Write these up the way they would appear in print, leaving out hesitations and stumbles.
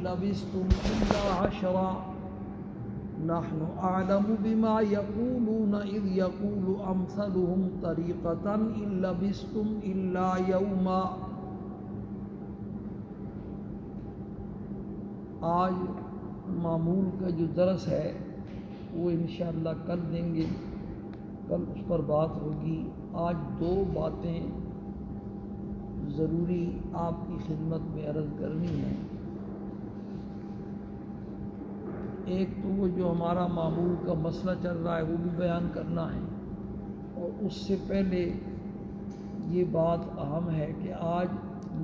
لبثتم إلا عشرا نحن أعلم بما يقولون إذ يقول أمثلهم طريقة إن لبثتم إلا يوما. آج معمول کا جو درس ہے وہ انشاءاللہ کل دیں گے، کل اس پر بات ہوگی. آج دو باتیں ضروری آپ کی خدمت میں عرض کرنی ہے. ایک تو وہ جو ہمارا معمول کا مسئلہ چل رہا ہے وہ بھی بیان کرنا ہے، اور اس سے پہلے یہ بات اہم ہے کہ آج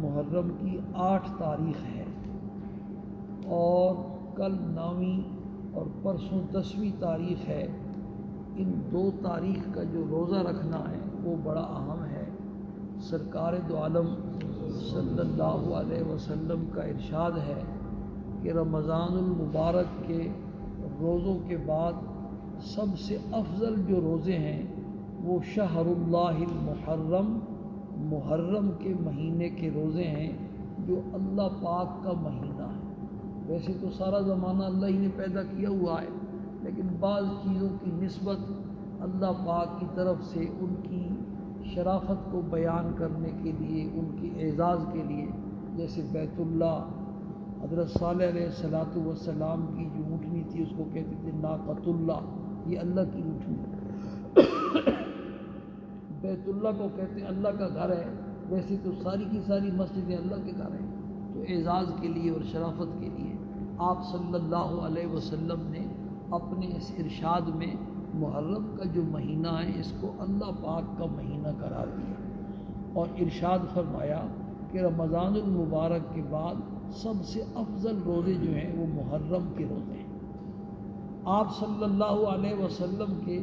محرم کی 8 تاریخ ہے اور کل 9ویں اور پرسوں 10ویں تاریخ ہے. ان 2 تاریخ کا جو روزہ رکھنا ہے وہ بڑا اہم ہے. سرکار دو عالم صلی اللہ علیہ وسلم کا ارشاد ہے کہ رمضان المبارک کے روزوں کے بعد سب سے افضل جو روزے ہیں وہ شہر اللہ المحرم، محرم کے مہینے کے روزے ہیں جو اللہ پاک کا مہینہ ہے. ویسے تو سارا زمانہ اللہ ہی نے پیدا کیا ہوا ہے، لیکن بعض چیزوں کی نسبت اللہ پاک کی طرف سے ان کی شرافت کو بیان کرنے کے لیے، ان کی اعزاز کے لیے، جیسے بیت اللہ، حضرت صالح علیہ السلام کی جو اونٹنی تھی اس کو کہتے تھے ناقۃ اللہ، یہ اللہ کی اونٹنی. بیت اللہ کو کہتے ہیں اللہ کا گھر ہے، ویسے تو ساری کی ساری مسجدیں اللہ کے گھر ہیں. تو اعزاز کے لیے اور شرافت کے لیے آپ صلی اللہ علیہ وسلم نے اپنے اس ارشاد میں محرم کا جو مہینہ ہے اس کو اللہ پاک کا مہینہ قرار دیا اور ارشاد فرمایا کہ رمضان المبارک کے بعد سب سے افضل روزے جو ہیں وہ محرم کے روزے ہیں. آپ صلی اللہ علیہ وسلم کے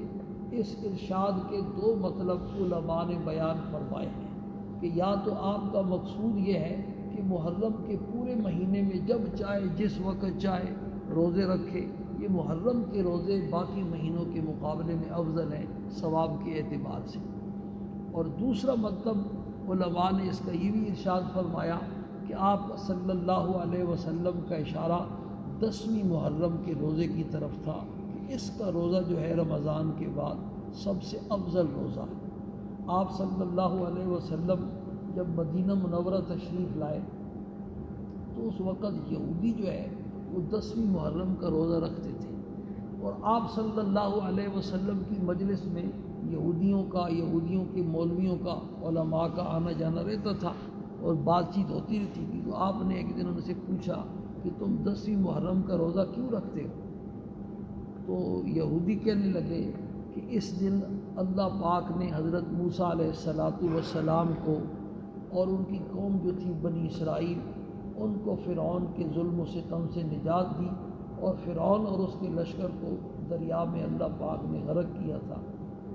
اس ارشاد کے 2 مطلب علماء نے بیان فرمائے ہیں کہ یا تو آپ کا مقصود یہ ہے کہ محرم کے پورے مہینے میں جب چاہے جس وقت چاہے روزے رکھے. یہ محرم کے روزے باقی مہینوں کے مقابلے میں افضل ہیں ثواب کے اعتبار سے. اور دوسرا مطلب علماء نے اس کا یہ بھی ارشاد فرمایا کہ آپ صلی اللہ علیہ وسلم کا اشارہ 10ویں محرم کے روزے کی طرف تھا کہ اس کا روزہ جو ہے رمضان کے بعد سب سے افضل روزہ ہے. آپ صلی اللہ علیہ وسلم جب مدینہ منورہ تشریف لائے تو اس وقت یہودی جو ہے وہ 10ویں محرم کا روزہ رکھتے تھے، اور آپ صلی اللہ علیہ وسلم کی مجلس میں یہودیوں کے مولویوں کا، علماء کا آنا جانا رہتا تھا اور بات چیت ہوتی رہتی تھی. تو آپ نے ایک دن ان سے پوچھا کہ تم 10ویں محرم کا روزہ کیوں رکھتے ہو؟ تو یہودی کہنے لگے کہ اس دن اللہ پاک نے حضرت موسیٰ علیہ السلام کو اور ان کی قوم جو تھی بنی اسرائیل ان کو فرعون کے ظلم و ستم سے نجات دی، اور فرعون اور اس کے لشکر کو دریا میں اللہ پاک نے غرق کیا تھا.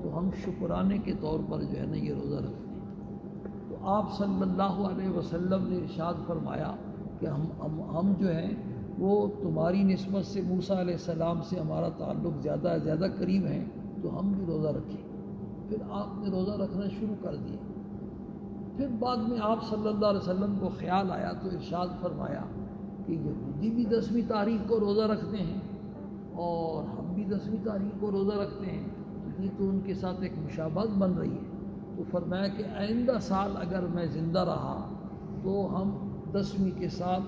تو ہم شکرانے کے طور پر جو ہے نا یہ روزہ رکھتے ہیں. تو آپ صلی اللہ علیہ وسلم نے ارشاد فرمایا کہ ہم جو ہیں وہ تمہاری نسبت سے موسیٰ علیہ السلام سے ہمارا تعلق زیادہ قریب ہیں، تو ہم بھی روزہ رکھیں. پھر آپ نے روزہ رکھنا شروع کر دیا. پھر بعد میں آپ صلی اللہ علیہ وسلم کو خیال آیا تو ارشاد فرمایا کہ یہودی بھی 10ویں تاریخ کو روزہ رکھتے ہیں اور ہم بھی 10ویں تاریخ کو روزہ رکھتے ہیں، تو یہ تو ان کے ساتھ ایک مشابہت بن رہی ہے. تو فرمایا کہ آئندہ سال اگر میں زندہ رہا تو ہم 10ویں کے ساتھ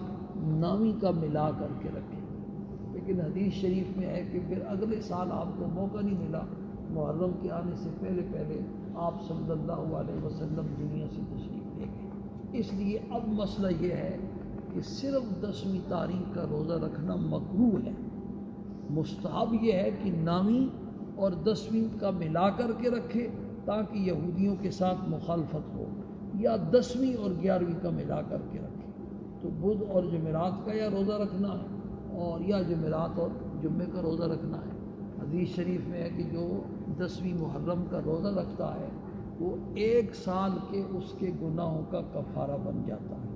9ویں کا ملا کر کے رکھیں. لیکن حدیث شریف میں ہے کہ پھر اگلے سال آپ کو موقع نہیں ملا، محرم کے آنے سے پہلے آپ صلی اللہ علیہ وسلم دنیا سے تشریف لے گئے. اس لیے اب مسئلہ یہ ہے کہ صرف 10ویں تاریخ کا روزہ رکھنا مکروہ ہے. مستحب یہ ہے کہ 9ویں اور 10ویں کا ملا کر کے رکھے تاکہ یہودیوں کے ساتھ مخالفت ہو، یا 10ویں اور 11ویں کا ملا کر کے رکھے. تو بدھ اور جمعرات کا یا روزہ رکھنا ہے اور یا جمعرات اور جمعے کا روزہ رکھنا ہے. حدیث شریف میں ہے کہ جو 10ویں محرم کا روزہ رکھتا ہے وہ 1 سال کے اس کے گناہوں کا کفارہ بن جاتا ہے.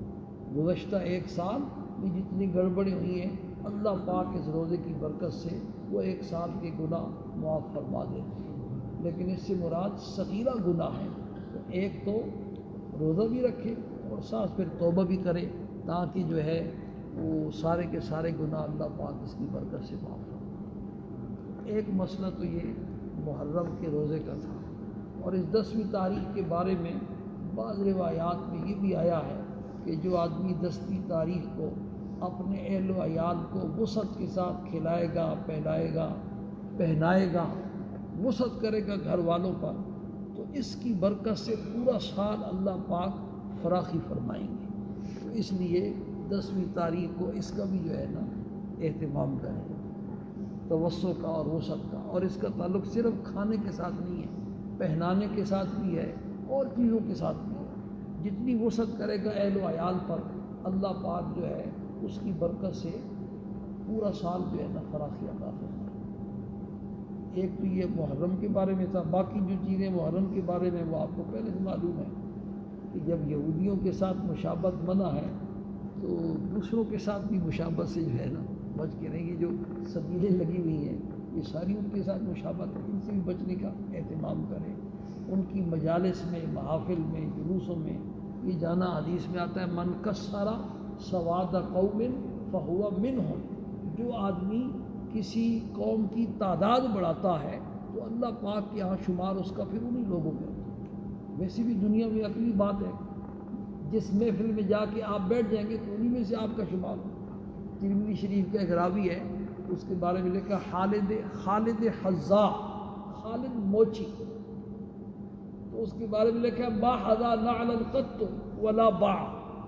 گزشتہ 1 سال میں جتنی گڑبڑیں ہوئی ہیں اللہ پاک اس روزے کی برکت سے وہ 1 سال کے گناہ معاف فرما دیتے ہیں. لیکن اس سے مراد صغیرہ گناہ ہے. تو ایک تو روزہ بھی رکھے اور ساتھ پھر توبہ بھی کرے تاکہ جو ہے وہ سارے کے سارے گناہ اللہ پاک اس کی برکت سے معاف ہو۔ ایک مسئلہ تو یہ محرم کے روزے کا تھا، اور اس 10ویں تاریخ کے بارے میں بعض روایات میں یہ بھی آیا ہے کہ جو آدمی 10ویں تاریخ کو اپنے اہل و عیال کو وسعت کے ساتھ کھلائے گا، پہلائے گا، پہنائے گا، وسعت کرے گا گھر والوں پر، تو اس کی برکت سے پورا سال اللہ پاک فراخی فرمائیں گے۔ تو اس لیے 10ویں تاریخ کو اس کا بھی جو ہے نا اہتمام کریں، توسع کا اور وسعت کا، اور اس کا تعلق صرف کھانے کے ساتھ نہیں ہے، پہنانے کے ساتھ بھی ہے اور چیزوں کے ساتھ بھی ہے۔ جتنی وسعت کرے گا اہل و عیال پر، اللہ پاک جو ہے اس کی برکت سے پورا سال جو ہے نا فراخی عطا فرمائے۔ ایک تو یہ محرم کے بارے میں تھا، باقی جو چیزیں محرم کے بارے میں وہ آپ کو پہلے سے معلوم ہے کہ جب یہودیوں کے ساتھ مشابہت منع ہے تو دوسروں کے ساتھ بھی مشابہت سے جو ہے نا بچ کے رہیں گے۔ جو سبیلیں لگی ہوئی ہیں یہ ساری ان کے ساتھ مشابہت ہے، ان سے بھی بچنے کا اہتمام کریں۔ ان کی مجالس میں، محافل میں، جلوسوں میں یہ جانا، حدیث میں آتا ہے من کسر سواد قوم فہو منہم، جو آدمی کسی قوم کی تعداد بڑھاتا ہے تو اللہ پاک کے یہاں شمار اس کا پھر انہی لوگوں میں ہوتا ہے۔ ویسے بھی دنیا میں عقلی بات ہے، جس محفل میں جا کے آپ بیٹھ جائیں گے تو انہی میں سے آپ کا شمار ہوگا۔ ترمذی شریف کا ایک راوی ہے، اس کے بارے میں لکھا خالد حذاء، خالد موچی، تو اس کے بارے میں لکھا ما حذا نعلا قط ولا باع،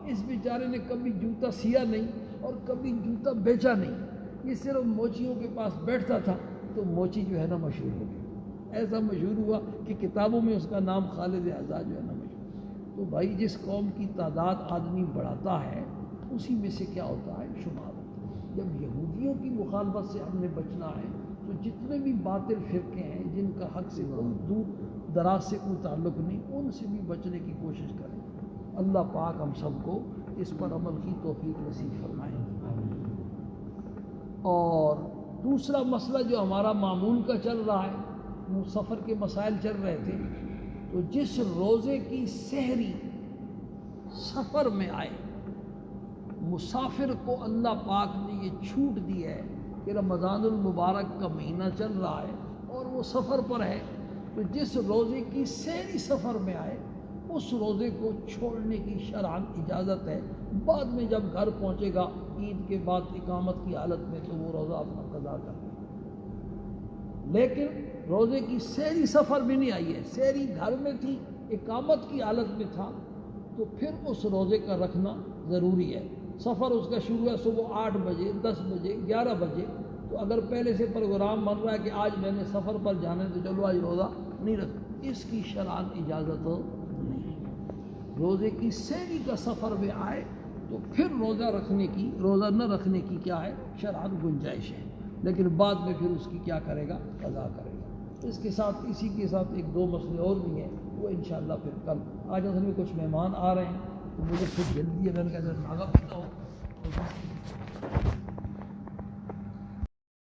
اس بیچارے نے کبھی جوتا سیا نہیں اور کبھی جوتا بیچا نہیں، یہ صرف موچیوں کے پاس بیٹھتا تھا تو موچی جو ہے نا مشہور ہو گئی، ایسا مشہور ہوا کہ کتابوں میں اس کا نام خالد حذاء جو ہے نا مشہور۔ تو بھائی جس قوم کی تعداد آدمی بڑھاتا ہے اسی میں سے کیا ہوتا ہے شمار ہوتا ہے۔ جب یہودیوں کی مخالفت سے ہم نے بچنا ہے تو جتنے بھی باطل فرقے ہیں جن کا حق سے کوئی دور دراز سے کوئی تعلق نہیں، ان سے بھی بچنے کی کوشش کریں۔ اللہ پاک ہم سب کو اس پر عمل کی توفیق نصیب فرمائے۔ اور دوسرا مسئلہ جو ہمارا معمول کا چل رہا ہے، وہ سفر کے مسائل چل رہے تھے، تو جس روزے کی سحری سفر میں آئے، مسافر کو اللہ پاک نے یہ چھوٹ دی ہے کہ رمضان المبارک کا مہینہ چل رہا ہے اور وہ سفر پر ہے، تو جس روزے کی سحری سفر میں آئے اس روزے کو چھوڑنے کی شرعاً اجازت ہے۔ بعد میں جب گھر پہنچے گا عید کے بعد اقامت کی حالت میں تو وہ روزہ اپنا قضا کر لے، لیکن روزے کی سحری سفر میں نہیں آئی ہے، سحری گھر میں تھی، اقامت کی حالت میں تھا، تو پھر اس روزے کا رکھنا ضروری ہے۔ سفر اس کا شروع ہے صبح 8 بجے، 10 بجے، 11 بجے، تو اگر پہلے سے پروگرام بن رہا ہے کہ آج میں نے سفر پر جانا ہے تو چلو آج روزہ نہیں رکھ، اس کی شرعاً اجازت نہیں۔ روزے کی سحری کا سفر میں آئے تو پھر روزہ نہ رکھنے کی کیا ہے شرعاً گنجائش ہے، لیکن بعد میں پھر اس کی کیا کرے گا قضا کرے گا۔ اس کے ساتھ اسی کے ساتھ ایک دو مسئلے اور بھی ہیں، وہ انشاءاللہ پھر کل۔ آج اصل میں کچھ مہمان آ رہے ہیں تو مجھے پھر جلدی ہے، میں نے کہا بھاگا پڑتا ہوں۔